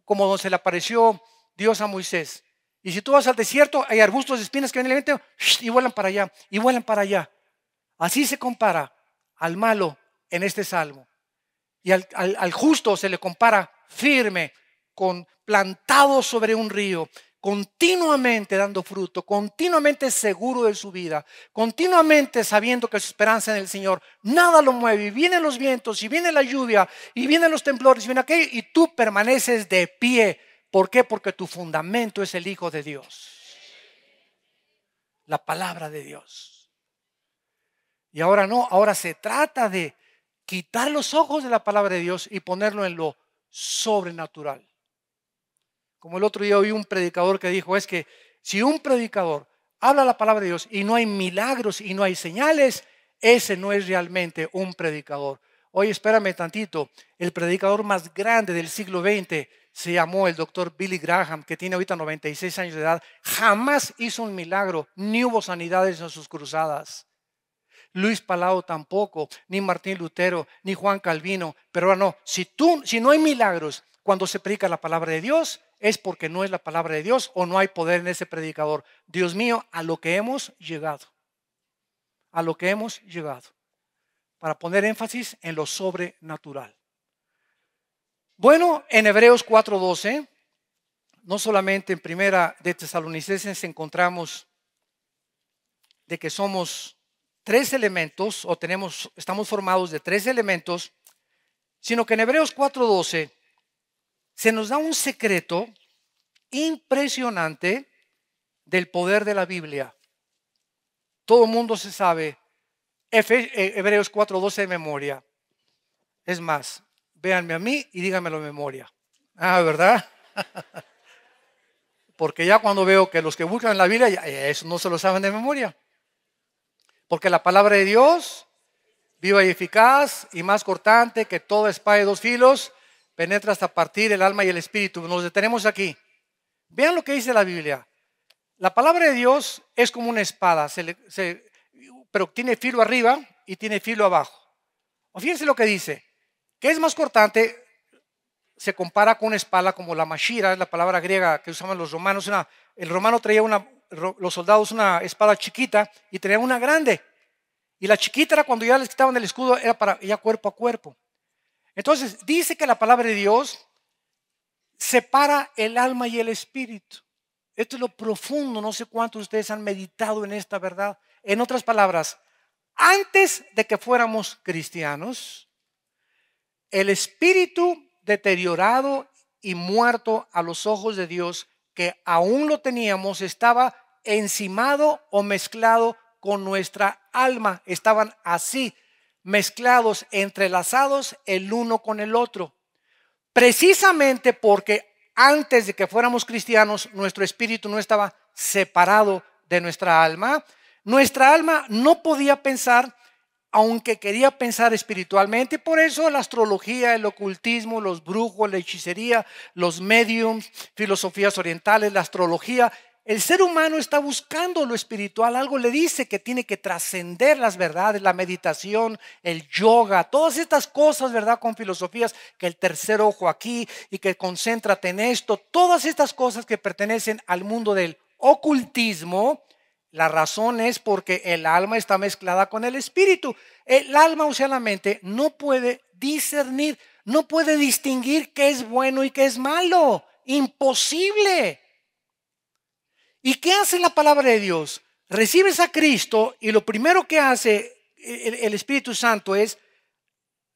como donde se le apareció Dios a Moisés. Y si tú vas al desierto, hay arbustos de espinas que vienen al viento y vuelan para allá, y vuelan para allá. Así se compara al malo en este salmo. Y al justo se le compara firme, plantado sobre un río, continuamente dando fruto, continuamente seguro de su vida, continuamente sabiendo que su esperanza en el Señor, nada lo mueve. Y vienen los vientos, y viene la lluvia, y vienen los temblores, y viene aquello, y tú permaneces de pie. ¿Por qué? Porque tu fundamento es el Hijo de Dios, la palabra de Dios. Y ahora no, ahora se trata de quitar los ojos de la palabra de Dios y ponerlo en lo sobrenatural. Como el otro día oí un predicador que dijo, es que si un predicador habla la palabra de Dios y no hay milagros y no hay señales, ese no es realmente un predicador. Oye, espérame tantito, el predicador más grande del siglo XX se llamó el doctor Billy Graham, que tiene ahorita 96 años de edad. Jamás hizo un milagro, ni hubo sanidades en sus cruzadas. Luis Palau tampoco, ni Martín Lutero, ni Juan Calvino. Pero ahora no, si no hay milagros cuando se predica la palabra de Dios, es porque no es la palabra de Dios o no hay poder en ese predicador. Dios mío, a lo que hemos llegado. A lo que hemos llegado. Para poner énfasis en lo sobrenatural. Bueno, en Hebreos 4:12, no solamente en Primera de Tesalonicenses encontramos de que somos tres elementos o estamos formados de tres elementos, sino que en Hebreos 4:12 se nos da un secreto impresionante del poder de la Biblia. Todo el mundo se sabe Hebreos 4:12 de memoria. Es más, véanme a mí y díganmelo de memoria. Ah, ¿verdad? Porque ya cuando veo que los que buscan la Biblia, eso no se lo saben de memoria. Porque la palabra de Dios, viva y eficaz y más cortante que toda espada de dos filos, penetra hasta partir el alma y el espíritu. Nos detenemos aquí. Vean lo que dice la Biblia. La palabra de Dios es como una espada, pero tiene filo arriba y tiene filo abajo. O fíjense lo que dice, que es más cortante, se compara con una espada como la mashira, es la palabra griega que usaban los romanos. El romano traía los soldados una espada chiquita y traían una grande. Y la chiquita era cuando ya les quitaban el escudo, era para ya cuerpo a cuerpo. Entonces dice que la palabra de Dios separa el alma y el espíritu. Esto es lo profundo, no sé cuántos de ustedes han meditado en esta verdad. En otras palabras, antes de que fuéramos cristianos, el espíritu deteriorado y muerto a los ojos de Dios, que aún lo teníamos, estaba encimado o mezclado con nuestra alma. Estaban así, mezclados, entrelazados el uno con el otro. Precisamente porque antes de que fuéramos cristianos, nuestro espíritu no estaba separado de nuestra alma. Nuestra alma no podía pensar, aunque quería pensar espiritualmente. Por eso la astrología, el ocultismo, los brujos, la hechicería, los mediums, filosofías orientales, la astrología. El ser humano está buscando lo espiritual. Algo le dice que tiene que trascender las verdades, la meditación, el yoga, todas estas cosas, ¿verdad? Con filosofías, que el tercer ojo aquí y que concéntrate en esto. Todas estas cosas que pertenecen al mundo del ocultismo. La razón es porque el alma está mezclada con el espíritu. El alma, o sea, la mente, no puede discernir, no puede distinguir qué es bueno y qué es malo. Imposible. ¿Y qué hace la palabra de Dios? Recibes a Cristo y lo primero que hace el Espíritu Santo es,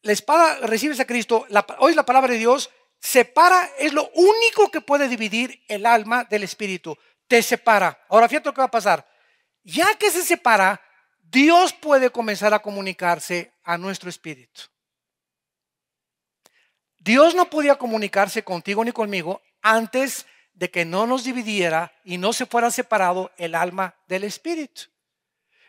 la espada, recibes a Cristo, hoy la palabra de Dios separa, es lo único que puede dividir el alma del espíritu. Te separa. Ahora fíjate lo que va a pasar. Ya que se separa, Dios puede comenzar a comunicarse a nuestro espíritu. Dios no podía comunicarse contigo ni conmigo antes de que no nos dividiera y no se fuera separado el alma del espíritu.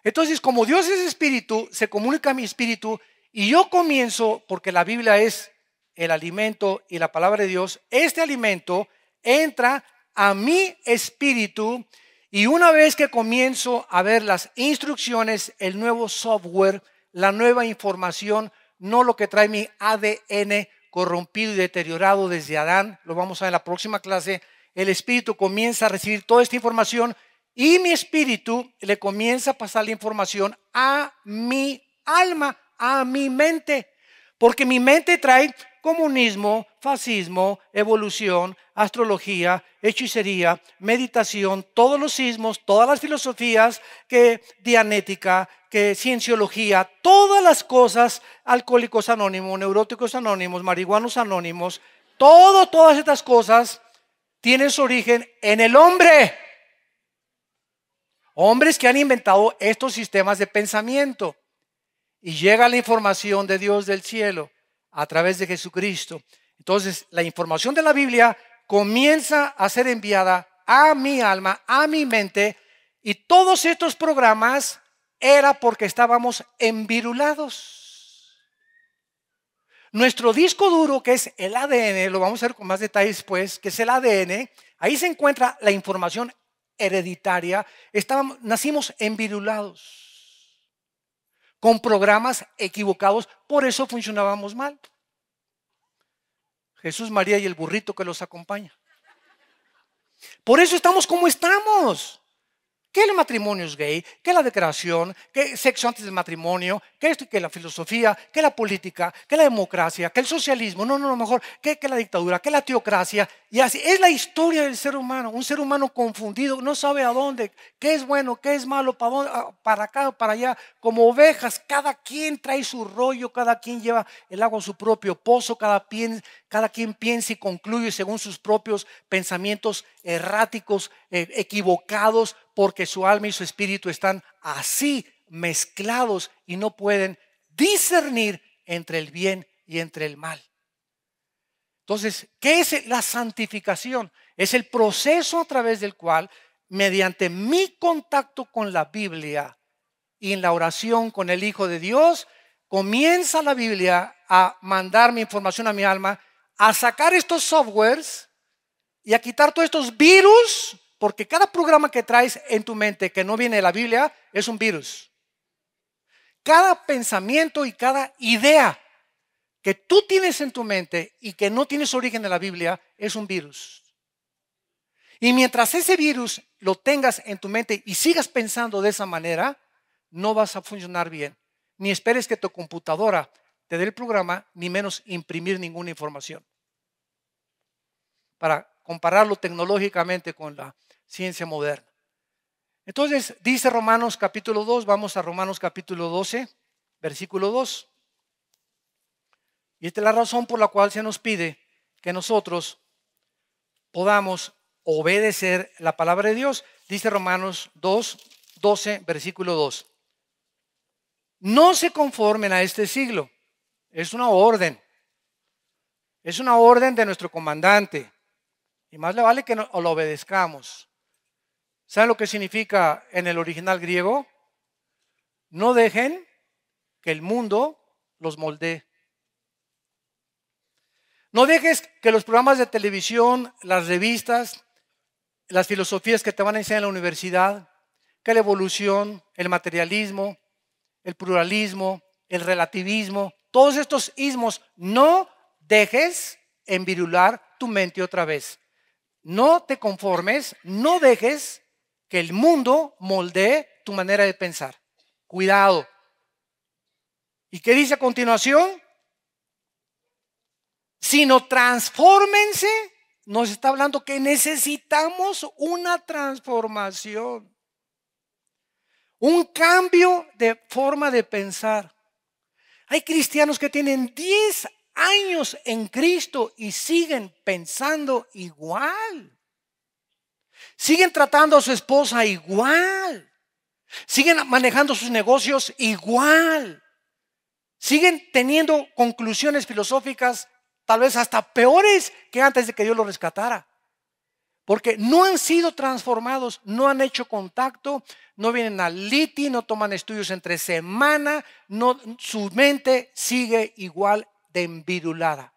Entonces, como Dios es espíritu, se comunica a mi espíritu y yo comienzo, porque la Biblia es el alimento y la palabra de Dios, este alimento entra a mi espíritu y una vez que comienzo a ver las instrucciones, el nuevo software, la nueva información, no lo que trae mi ADN corrompido y deteriorado desde Adán, lo vamos a ver en la próxima clase. El espíritu comienza a recibir toda esta información y mi espíritu le comienza a pasar la información a mi alma, a mi mente. Porque mi mente trae comunismo, fascismo, evolución, astrología, hechicería, meditación, todos los sismos, todas las filosofías, que dianética, que cienciología, todas las cosas, alcohólicos anónimos, neuróticos anónimos, marihuanos anónimos, todas estas cosas tienen su origen en el hombre. Hombres que han inventado estos sistemas de pensamiento. y llega la información de Dios del cielo a través de Jesucristo. Entonces, la información de la Biblia comienza a ser enviada a mi alma, a mi mente, y todos estos programas era porque estábamos envirulados. Nuestro disco duro, que es el ADN, lo vamos a ver con más detalles después, que es el ADN, ahí se encuentra la información hereditaria. Nacimos envirulados, con programas equivocados, por eso funcionábamos mal. Jesús, María y el burrito que los acompaña. Por eso estamos como estamos. Que el matrimonio es gay, que la declaración, que sexo antes del matrimonio, que esto y que la filosofía, que la política, que la democracia, que el socialismo, no, mejor, que la dictadura, que la teocracia. Y así es la historia del ser humano. Un ser humano confundido, no sabe a dónde, qué es bueno, qué es malo, para dónde, para acá, para allá. Como ovejas, cada quien trae su rollo, cada quien lleva el agua a su propio pozo, cada quien piensa y concluye según sus propios pensamientos erráticos, equivocados, porque su alma y su espíritu están así mezclados y no pueden discernir entre el bien y entre el mal. Entonces, ¿qué es la santificación? Es el proceso a través del cual, mediante mi contacto con la Biblia y en la oración con el Hijo de Dios, comienza la Biblia a mandar mi información a mi alma, a sacar estos softwares y a quitar todos estos virus. Porque cada programa que traes en tu mente que no viene de la Biblia es un virus. Cada pensamiento y cada idea que tú tienes en tu mente y que no tienes origen en la Biblia es un virus. Y mientras ese virus lo tengas en tu mente y sigas pensando de esa manera, no vas a funcionar bien. Ni esperes que tu computadora te dé el programa, ni menos imprimir ninguna información. Para compararlo tecnológicamente con la ciencia moderna. Entonces, dice Romanos capítulo 2, vamos a Romanos capítulo 12, versículo 2. Y esta es la razón por la cual se nos pide que nosotros podamos obedecer la palabra de Dios. Dice Romanos 2, 12, versículo 2. No se conformen a este siglo. Es una orden. Es una orden de nuestro comandante. Y más le vale que lo obedezcamos. ¿Saben lo que significa en el original griego? No dejen que el mundo los moldee. No dejes que los programas de televisión, las revistas, las filosofías que te van a enseñar en la universidad, que la evolución, el materialismo, el pluralismo, el relativismo, todos estos ismos, no dejes envirular tu mente otra vez. No te conformes, no dejes que el mundo moldee tu manera de pensar. Cuidado. ¿Y qué dice a continuación? Sino transfórmense. Nos está hablando que necesitamos una transformación. Un cambio de forma de pensar. Hay cristianos que tienen 10 años en Cristo y siguen pensando igual. Siguen tratando a su esposa igual. Siguen manejando sus negocios igual. Siguen teniendo conclusiones filosóficas tal vez hasta peores que antes de que Dios los rescatara. Porque no han sido transformados, no han hecho contacto, no vienen al LITI, no toman estudios entre semana, su mente sigue igual de envirulada.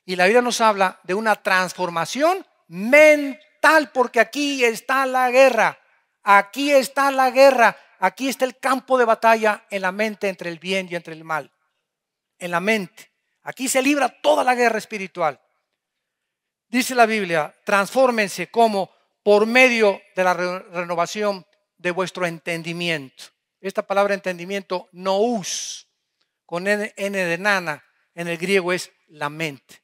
Y la Biblia nos habla de una transformación mental, porque aquí está la guerra, aquí está la guerra, aquí está el campo de batalla en la mente entre el bien y entre el mal. En la mente, aquí se libra toda la guerra espiritual. Dice la Biblia, transfórmense como por medio de la renovación de vuestro entendimiento. Esta palabra entendimiento, nous, con N de nana, en el griego es la mente.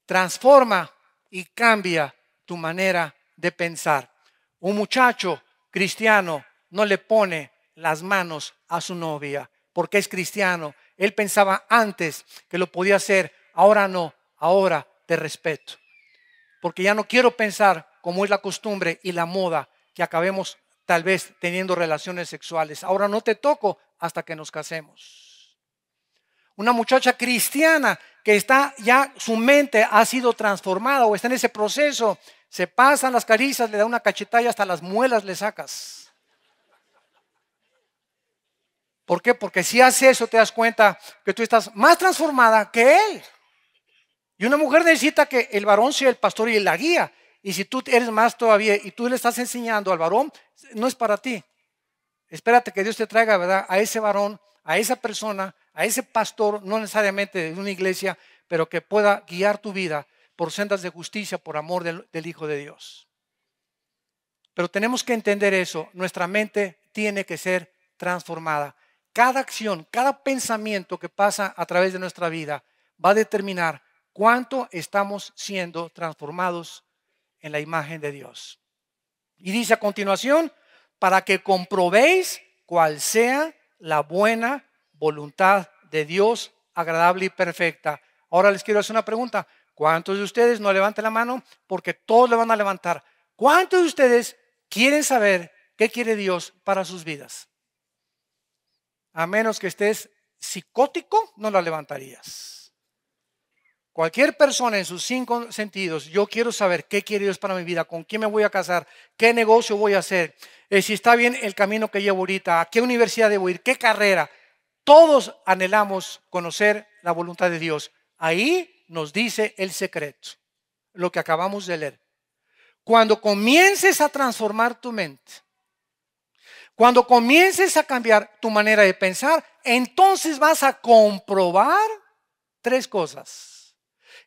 Transforma y cambia tu manera de pensar. Un muchacho cristiano no le pone las manos a su novia porque es cristiano. Él pensaba antes que lo podía hacer, ahora no, ahora te respeto. Porque ya no quiero pensar como es la costumbre y la moda que acabemos tal vez teniendo relaciones sexuales. Ahora no te toco, hasta que nos casemos. Una muchacha cristiana que está ya, su mente ha sido transformada o está en ese proceso, se pasan las caricias, le da una cachetada y hasta las muelas le sacas. ¿Por qué? Porque si haces eso te das cuenta que tú estás más transformada que él. Y una mujer necesita que el varón sea el pastor y la guía. Y si tú eres más todavía y tú le estás enseñando al varón, no es para ti. Espérate que Dios te traiga, ¿verdad?, a ese varón, a esa persona, a ese pastor, no necesariamente de una iglesia, pero que pueda guiar tu vida por sendas de justicia, por amor del Hijo de Dios. Pero tenemos que entender eso. Nuestra mente tiene que ser transformada. Cada acción, cada pensamiento que pasa a través de nuestra vida va a determinar cuánto estamos siendo transformados en la imagen de Dios. Y dice a continuación, para que comprobéis cuál sea la buena voluntad de Dios, agradable y perfecta. Ahora les quiero hacer una pregunta. ¿Cuántos de ustedes no levanten la mano? Porque todos le van a levantar. ¿Cuántos de ustedes quieren saber qué quiere Dios para sus vidas? A menos que estés psicótico, no la levantarías. Cualquier persona en sus 5 sentidos, yo quiero saber qué quiere Dios para mi vida, con quién me voy a casar, qué negocio voy a hacer, si está bien el camino que llevo ahorita, a qué universidad debo ir, qué carrera. Todos anhelamos conocer la voluntad de Dios. Ahí nos dice el secreto, lo que acabamos de leer. Cuando comiences a transformar tu mente, cuando comiences a cambiar tu manera de pensar, entonces vas a comprobar 3 cosas.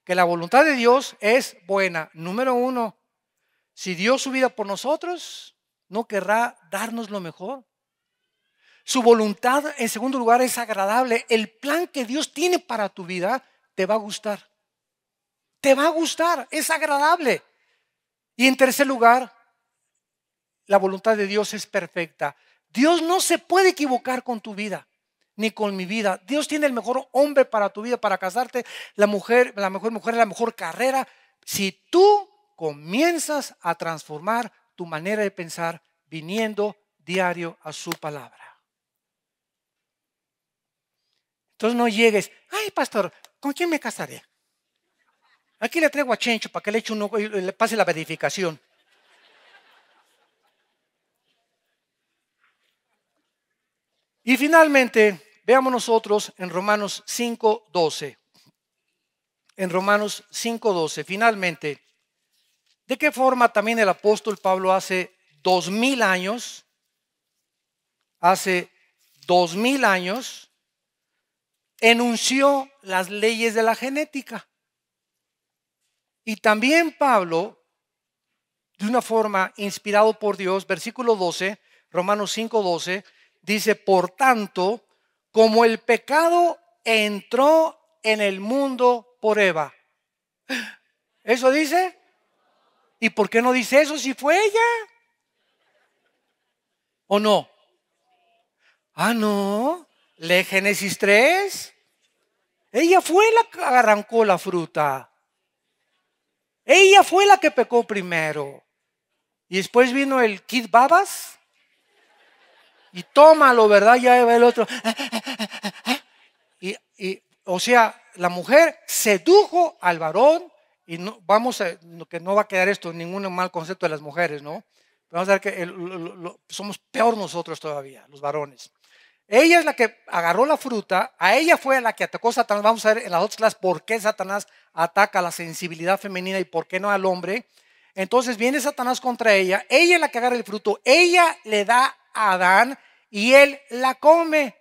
Que la voluntad de Dios es buena. Número 1, si dio su vida por nosotros, ¿no querrá darnos lo mejor? Su voluntad, en segundo lugar, es agradable. El plan que Dios tiene para tu vida te va a gustar. Te va a gustar, es agradable. Y en tercer lugar, la voluntad de Dios es perfecta. Dios no se puede equivocar con tu vida, ni con mi vida. Dios tiene el mejor hombre para tu vida, para casarte, la mejor mujer, la mejor carrera. Si tú comienzas a transformar tu manera de pensar viniendo diario a su palabra. Entonces no llegues, ay pastor, ¿con quién me casaré? Aquí le traigo a Chencho para que le eche un ojo y le pase la verificación. Y finalmente, veamos nosotros en Romanos 5:12. En Romanos 5:12, finalmente, ¿de qué forma también el apóstol Pablo hace 2000 años, enunció las leyes de la genética? Y también Pablo, de una forma inspirado por Dios, versículo 12, Romanos 5:12, dice, por tanto, como el pecado entró en el mundo por Eva. ¿Eso dice? ¿Y por qué no dice eso si fue ella? ¿O no? Ah, no. Lee Génesis 3. Ella fue la que arrancó la fruta. Ella fue la que pecó primero. Y después vino el Kid Babas. Y tómalo, ¿verdad? Ya va el otro. O sea, la mujer sedujo al varón. Y no, que no va a quedar esto ningún mal concepto de las mujeres, ¿no? Vamos a ver que somos peor nosotros todavía, los varones. Ella es la que agarró la fruta, a ella fue la que atacó a Satanás. Vamos a ver en las otras clases por qué Satanás ataca la sensibilidad femenina y por qué no al hombre. Entonces viene Satanás contra ella, ella es la que agarra el fruto, ella le da a Adán y él la come.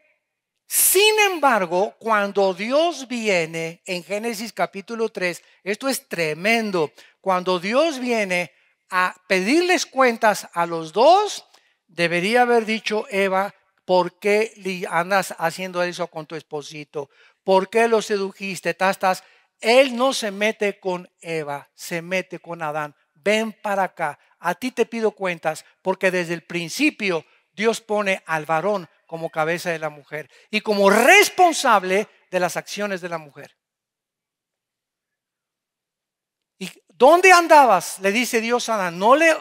Sin embargo, cuando Dios viene en Génesis capítulo 3, esto es tremendo, cuando Dios viene a pedirles cuentas a los dos, debería haber dicho Eva, ¿por qué andas haciendo eso con tu esposito? ¿Por qué lo sedujiste? Él no se mete con Eva, se mete con Adán. Ven para acá, a ti te pido cuentas, porque desde el principio Dios pone al varón como cabeza de la mujer y como responsable de las acciones de la mujer. ¿Y dónde andabas? Le dice Dios a Adán. No le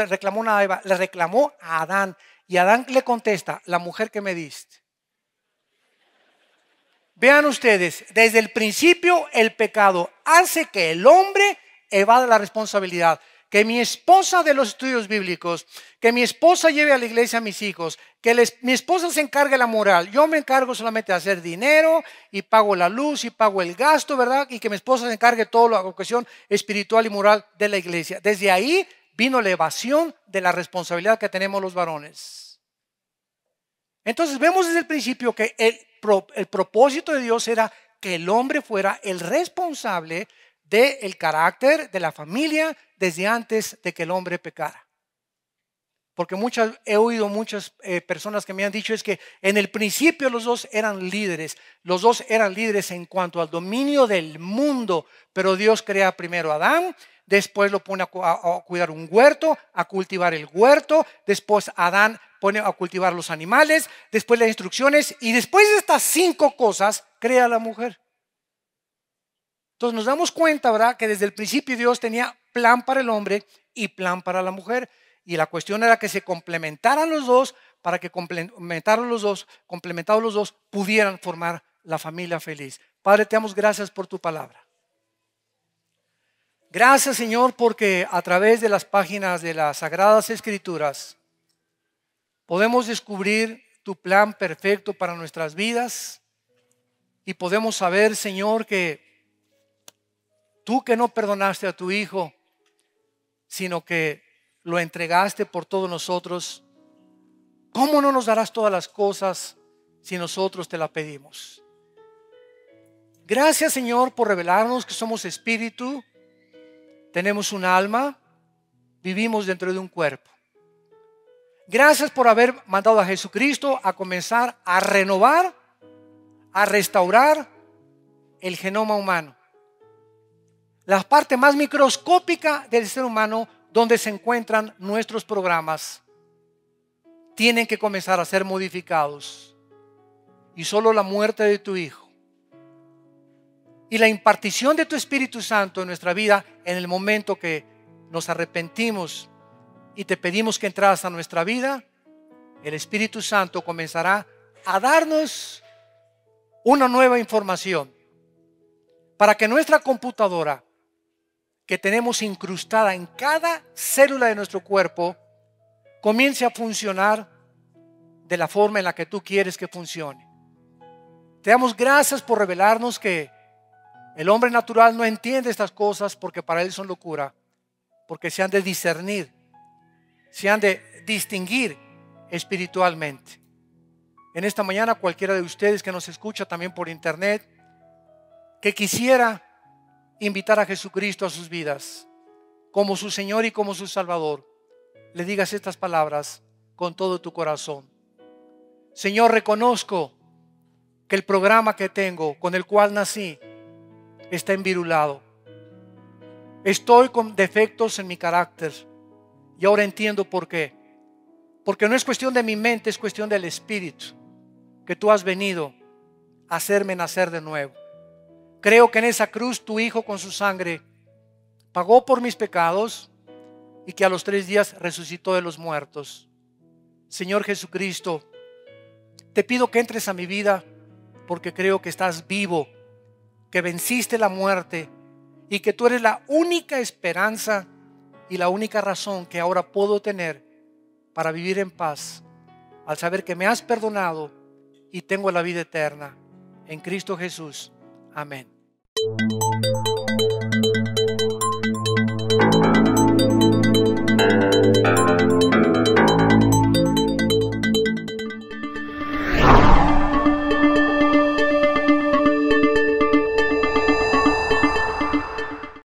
reclamó nada a Eva, le reclamó a Adán. Y Adán le contesta, la mujer que me diste. Vean ustedes, desde el principio el pecado hace que el hombre evada la responsabilidad. Que mi esposa dé los estudios bíblicos, que mi esposa lleve a la iglesia a mis hijos, que mi esposa se encargue de la moral. Yo me encargo solamente de hacer dinero y pago la luz y pago el gasto, ¿verdad? Y que mi esposa se encargue de toda la cuestión espiritual y moral de la iglesia. Desde ahí vino la evasión de la responsabilidad que tenemos los varones. Entonces vemos desde el principio que el propósito de Dios era que el hombre fuera el responsable del carácter de la familia desde antes de que el hombre pecara. Porque he oído muchas personas que me han dicho es que en el principio los dos eran líderes. Los dos eran líderes en cuanto al dominio del mundo. Pero Dios crea primero a Adán, después lo pone a cuidar un huerto, a cultivar el huerto. Después Adán pone a cultivar los animales, después las instrucciones. Y después de estas 5 cosas crea a la mujer. Entonces nos damos cuenta, ¿verdad?, que desde el principio Dios tenía plan para el hombre y plan para la mujer. Y la cuestión era que se complementaran los dos para que complementados los dos pudieran formar la familia feliz. Padre, te damos gracias por tu palabra. Gracias, Señor, porque a través de las páginas de las Sagradas Escrituras podemos descubrir tu plan perfecto para nuestras vidas y podemos saber, Señor, que tú que no perdonaste a tu Hijo, sino que lo entregaste por todos nosotros, ¿cómo no nos darás todas las cosas si nosotros te las pedimos? Gracias, Señor, por revelarnos que somos espíritu, tenemos un alma, vivimos dentro de un cuerpo. Gracias por haber mandado a Jesucristo a comenzar a renovar, a restaurar el genoma humano. La parte más microscópica del ser humano, donde se encuentran nuestros programas, tienen que comenzar a ser modificados. Y solo la muerte de tu Hijo y la impartición de tu Espíritu Santo en nuestra vida, en el momento que nos arrepentimos y te pedimos que entraras a nuestra vida, el Espíritu Santo comenzará a darnos una nueva información para que nuestra computadora, que tenemos incrustada en cada célula de nuestro cuerpo, comience a funcionar de la forma en la que tú quieres que funcione. Te damos gracias por revelarnos que el hombre natural no entiende estas cosas porque para él son locura, porque se han de discernir, se han de distinguir espiritualmente. En esta mañana cualquiera de ustedes que nos escucha también por internet, que quisiera invitar a Jesucristo a sus vidas como su Señor y como su Salvador, le digas estas palabras con todo tu corazón. Señor, reconozco que el programa que tengo, con el cual nací, está envirulado. Estoy con defectos en mi carácter y ahora entiendo por qué. Porque no es cuestión de mi mente, es cuestión del Espíritu, que tú has venido a hacerme nacer de nuevo. Creo que en esa cruz tu Hijo con su sangre pagó por mis pecados y que a los 3 días resucitó de los muertos. Señor Jesucristo, te pido que entres a mi vida porque creo que estás vivo, que venciste la muerte y que tú eres la única esperanza y la única razón que ahora puedo tener para vivir en paz, al saber que me has perdonado y tengo la vida eterna. En Cristo Jesús. Amén.